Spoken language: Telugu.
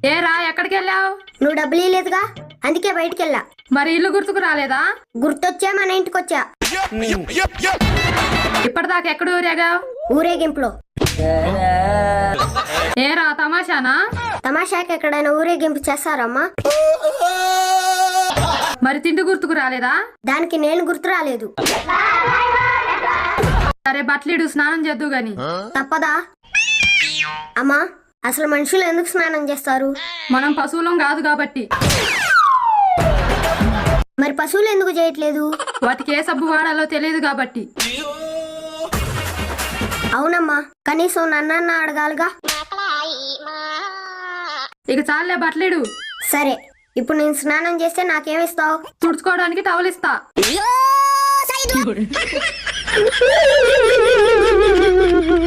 ఏరా ఎక్కడికి వెళ్ళావు? నువ్వు డబ్బులు ఇవ్వలేదుగా, అందుకే బయటికి వెళ్ళా. మరి ఇల్లు గుర్తుకు రాలేదా? గుర్తొచ్చా మన ఇంటికి వచ్చా. ఇప్పటిదాకా ఎక్కడ ఊరేగావు? ఊరేగింపులో. ఏరా తమాషానా? తమాషాకి ఎక్కడైనా ఊరేగింపు చేస్తారమ్మా? మరి తిండి గుర్తుకు రాలేదా? దానికి నేను గుర్తు రాలేదు. సరే బట్లీడు స్నానం చేద్దు గాని. తప్పదా అమ్మా? అసలు మనుషులు ఎందుకు స్నానం చేస్తారు? మనం పశువులం కాదు కాబట్టి. మరి పశువులు ఎందుకు చేయట్లేదు? వాటికి ఏ సబ్బు వాడాలో తెలియదు కాబట్టి. అవునమ్మా, కనీసం నన్నన్నా అడగాలిగా. ఇక చాలే బట్లీడు. సరే, ఇప్పుడు నేను స్నానం చేస్తే నాకేమిస్తావు? తుడుచుకోవడానికి టవలిస్తా.